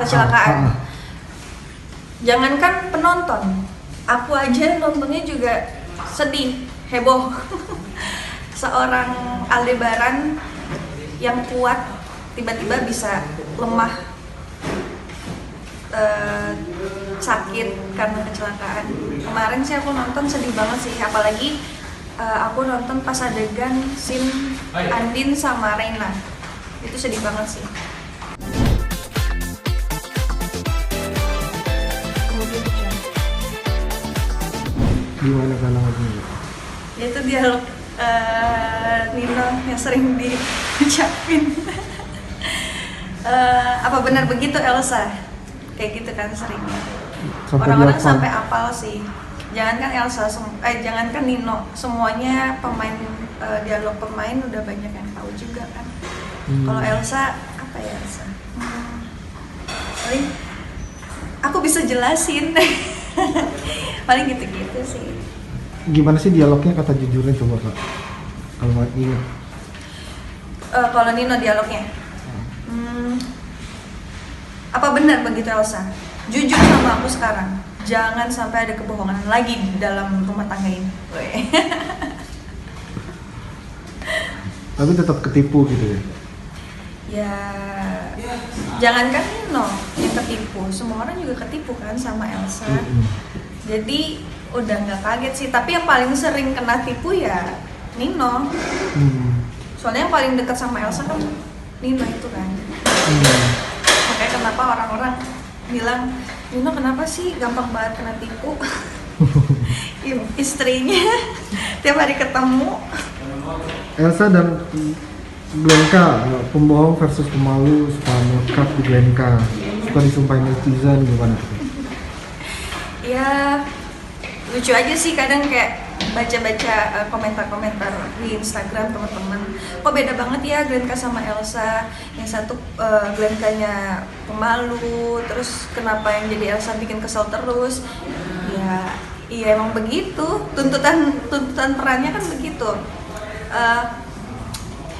kecelakaan. Jangankan penonton, aku aja nontonnya juga sedih, heboh. Seorang Aldebaran yang kuat tiba-tiba bisa lemah, sakit karena kecelakaan. Kemarin sih aku nonton sedih banget sih, apalagi aku nonton pas adegan scene Andin sama Reina. Itu sedih banget sih. Gimana kalangannya? Itu dialog Nino yang sering diucapin. Apa benar begitu Elsa? Kayak gitu kan seringnya. Orang-orang sampai apal sih. Jangankan Elsa, jangankan Nino, semuanya pemain dialog pemain udah banyak yang tahu juga kan. Kalau Elsa, apa ya Elsa? Paling aku bisa jelasin. Paling gitu-gitu sih. Gimana sih dialognya, kata jujurnya coba Kak? Kalau Nino. Kalau Nino dialognya. Apa benar begitu Elsa? Jujur sama aku sekarang. Jangan sampai ada kebohongan lagi di dalam rumah tangga ini. Tapi tetap ketipu gitu ya? Ya, jangankan Nino yang ketipu, semua orang juga ketipu kan sama Elsa. Jadi udah nggak kaget sih. Tapi yang paling sering kena tipu ya Nino. Soalnya yang paling dekat sama Elsa kan Nino itu kan. Makanya kenapa orang-orang bilang Nino kenapa sih gampang banget kena tipu. Istrinya tiap hari ketemu. Elsa dan Glenka, pembohong versus pemalu, suka melekat di Glenka, suka disumpahin netizen, gimana? Ya lucu aja sih, kadang kayak baca-baca komentar-komentar di Instagram teman-teman, kok beda banget ya Glenka sama Elsa, yang satu Glenkanya pemalu, terus kenapa yang jadi Elsa bikin kesel terus. Ya iya emang begitu, tuntutan perannya kan begitu.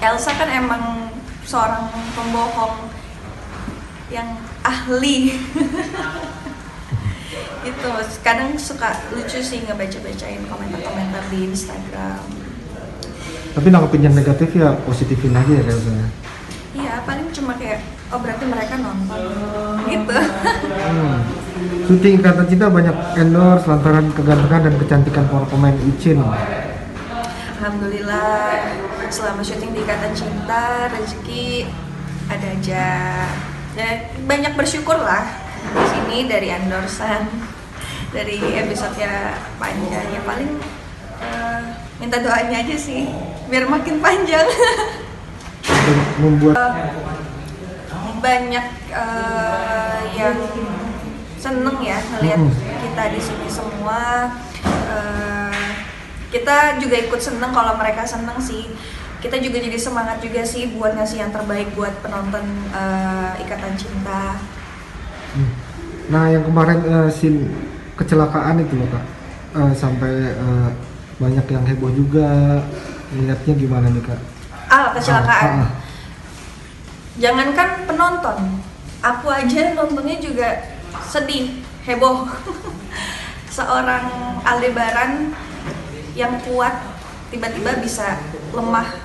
Elsa kan emang seorang pembohong yang ahli. Itu kadang suka lucu sih ngebaca-bacain komentar-komentar di Instagram. Tapi nanggepin yang negatif ya positifin aja ya Elsa. Iya, paling cuma kayak oh berarti mereka nonton gitu. Syuting Ikatan Cinta banyak endorse lantaran kegantengan dan kecantikan para pemain Icin. Alhamdulillah, selama syuting di Ikatan Cinta rezeki ada aja. Ya, banyak bersyukur lah di sini dari endorsan, dari episode-nya panjang. Ya paling minta doanya aja sih biar makin panjang. Membuat banyak yang seneng ya ngelihat kita di sini semua. Kita juga ikut seneng kalau mereka seneng sih. Kita juga jadi semangat juga sih buat ngasih yang terbaik buat penonton Ikatan Cinta. Nah yang kemarin scene kecelakaan itu loh Kak, sampai banyak yang heboh juga. Lihatnya gimana nih Kak? Kecelakaan. Jangankan penonton, aku aja nontonnya juga sedih, heboh. Seorang Aldebaran yang kuat tiba-tiba bisa lemah,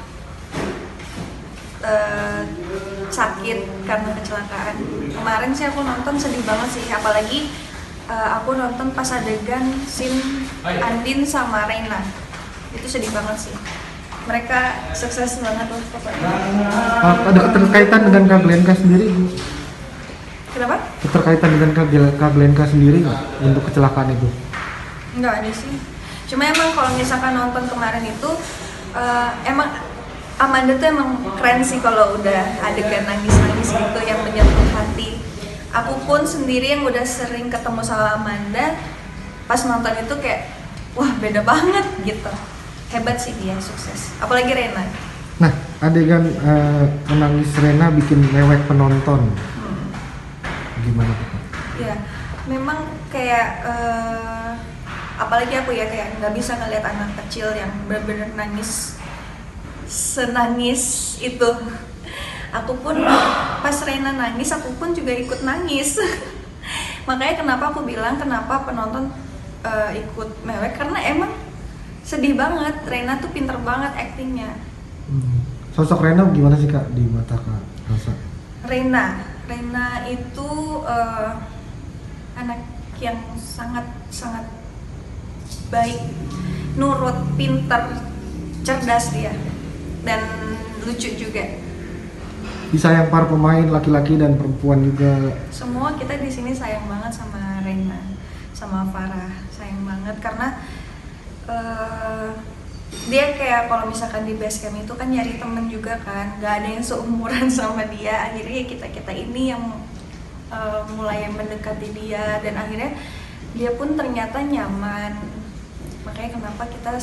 sakit karena kecelakaan. Kemarin sih aku nonton sedih banget sih, apalagi aku nonton pas adegan scene Andin sama Reina. Itu sedih banget sih. Mereka sukses banget loh pokoknya. Ada keterkaitan dengan Kak Glenka sendiri? Kenapa? Keterkaitan dengan Kak Glenka sendiri nggak untuk kecelakaan itu? Enggak ada sih. Cuma emang kalau misalkan nonton kemarin itu emang Amanda tuh emang keren sih kalau udah adegan nangis-nangis gitu yang menyentuh hati. Aku pun sendiri yang udah sering ketemu sama Amanda, pas nonton itu kayak wah beda banget gitu. Hebat sih dia, sukses. Apalagi Rena. Nah adegan menangis Rena bikin mewek penonton. Gimana tuh? Ya, memang kayak apalagi aku ya kayak nggak bisa ngeliat anak kecil yang benar-benar nangis senangis itu. Aku pun pas Reina nangis, aku pun juga ikut nangis. Makanya kenapa aku bilang kenapa penonton ikut mewek, karena emang sedih banget. Reina tuh pinter banget aktingnya. Sosok Rena gimana sih kak di mata kak Rosa? Reina itu anak yang sangat baik, nurut, pinter, cerdas dia, dan lucu juga. Disayang para pemain laki-laki dan perempuan juga. Semua kita di sini sayang banget sama Reina, sama Farah, sayang banget karena dia kayak kalau misalkan di base camp itu kan nyari temen juga kan, gak ada yang seumuran sama dia. Akhirnya kita ini yang mulai mendekati dia, dan akhirnya dia pun ternyata nyaman. Makanya kenapa kita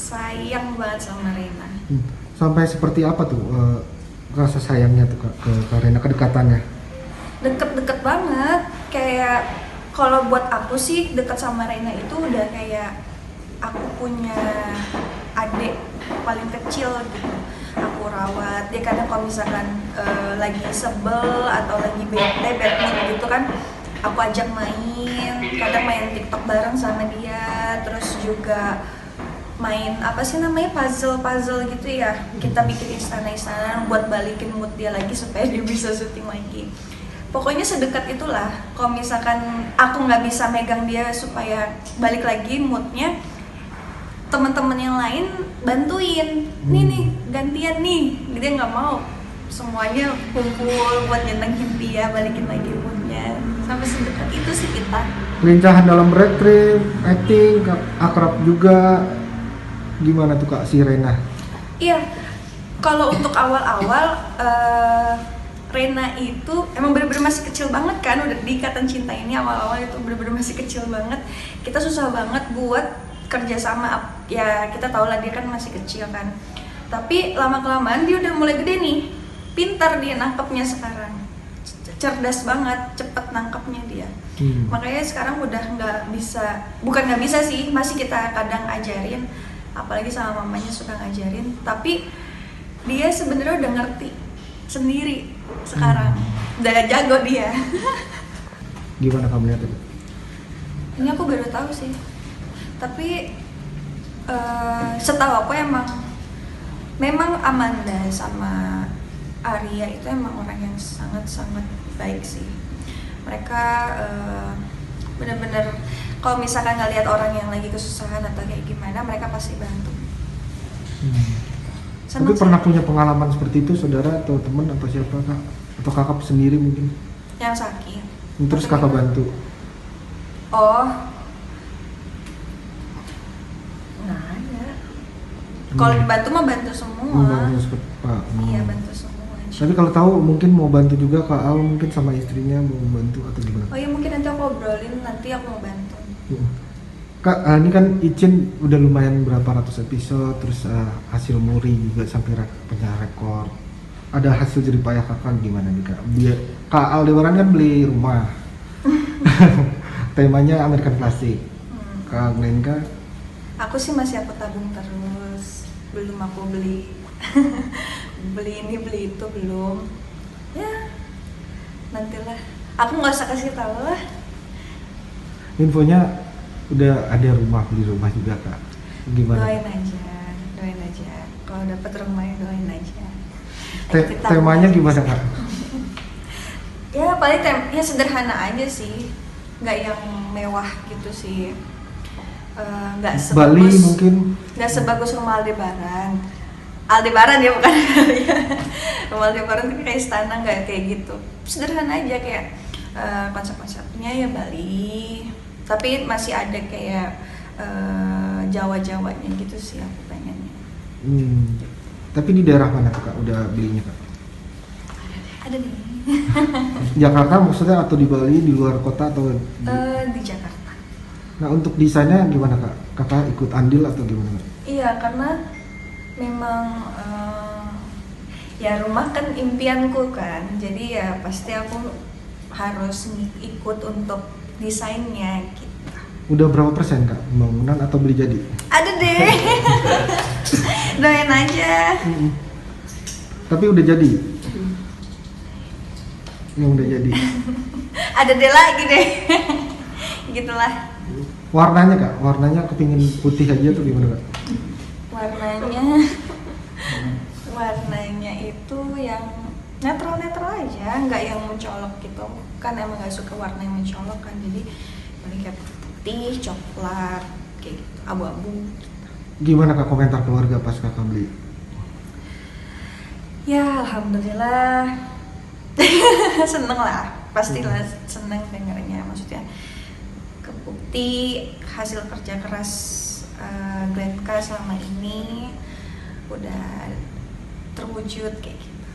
sayang banget sama Reina. Sampai seperti apa tuh rasa sayangnya tuh kak ke Rena, kedekatannya? Deket banget, kayak kalau buat aku sih deket sama Reina itu udah kayak aku punya adik paling kecil gitu. Aku rawat dia, kadang kalau misalkan lagi sebel atau lagi bad mood gitu kan, aku ajak main, kadang main TikTok bareng sama dia, terus juga main apa sih namanya, puzzle gitu ya, kita bikin istana buat balikin mood dia lagi supaya dia bisa syuting lagi. Pokoknya sedekat itulah. Kalau misalkan aku nggak bisa megang dia supaya balik lagi moodnya, teman-teman yang lain bantuin, nih gantian nih, dia nggak mau semuanya kumpul buat nyenengin dia, balikin lagi moodnya. Sampai sedekat itu sih kita. Kelincahan dalam retrim, acting, akrab juga. Gimana tuh kak si Rena? Iya, kalau untuk awal-awal Rena itu emang bener-bener masih kecil banget kan, udah di Ikatan Cinta ini awal-awal itu bener-bener masih kecil banget. Kita susah banget buat kerjasama, ya kita tahu lah dia kan masih kecil kan. Tapi lama-kelamaan dia udah mulai gede nih, pintar dia nangkepnya sekarang, cerdas banget, cepet nangkepnya dia. Makanya sekarang udah bukan nggak bisa sih, masih kita kadang ajarin, apalagi sama mamanya suka ngajarin, tapi dia sebenarnya udah ngerti sendiri sekarang, udah jago dia. Gimana kamu lihat itu? Ini aku baru tahu sih, tapi setahu aku memang Amanda sama Arya itu emang orang yang sangat baik sih. Mereka bener-bener kalau misalkan ngelihat orang yang lagi kesusahan atau kayak gimana, mereka pasti bantu. Tapi pernah punya pengalaman seperti itu saudara atau teman atau siapa kak? Atau kakak sendiri mungkin? Yang sakit. Terus kakak bantu? Oh, nggak ada. Kalau dibantu mah bantu semua. Bantu seperti Pak. Iya, bantu semua. Tapi kalau tahu mungkin mau bantu juga Kak Al, mungkin sama istrinya mau bantu atau gimana? Oh iya, mungkin nanti aku obrolin, nanti aku mau bantu. Kak, ini kan Icin udah lumayan berapa ratus episode, terus hasil Muri juga sampai punya rekor. Ada hasil jerih payah kakak gimana nih Kak? Kak Aldebaran kan beli rumah. Temanya American Plastik. Kak Glenka? Aku sih masih aku tabung terus, belum aku beli. Beli ini beli itu belum. Ya, nantilah. Aku nggak usah kasih tahu lah. Infonya udah ada rumah, beli rumah juga Kak. Gimana? Doain aja. Kalau dapet rumahnya doain aja. Temanya gimana Kak? Ya paling ya sederhana aja sih, nggak yang mewah gitu sih. Nggak sebagus Bali mungkin. Nggak sebagus rumah Aldebaran ya, bukan ya. Rumah Aldebaran kan kayak istana, nggak kayak gitu. Sederhana aja kayak konsep-konsepnya ya Bali, tapi masih ada kayak Jawa-Jawanya gitu sih aku pengennya. Tapi di daerah mana tuh Kak udah belinya Kak? Ada nih. Jakarta maksudnya atau di Bali, di luar kota atau di Jakarta. Nah untuk desainnya gimana Kak? Kakak ikut andil atau gimana Kak? Iya, karena memang ya rumah kan impianku kan, jadi ya pasti aku harus ikut untuk desainnya gitu. Udah berapa persen Kak pembangunan atau beli jadi? Ada deh. Doain aja. Tapi udah jadi? yang udah jadi? Ada deh lagi deh. Gitulah. Warnanya kak, warnanya kepingin putih aja tuh gimana kak? Warnanya itu yang netral aja, nggak yang mencolok gitu. Kan emang nggak suka warna yang mencolok kan, jadi paling kayak putih, coklat, kayak gitu, abu-abu. Gimana kak komentar keluarga pas kakak beli? Ya alhamdulillah. Seneng lah, pastilah seneng dengarnya. Maksudnya kebukti hasil kerja keras Glenka selama ini udah terwujud kayak gitu.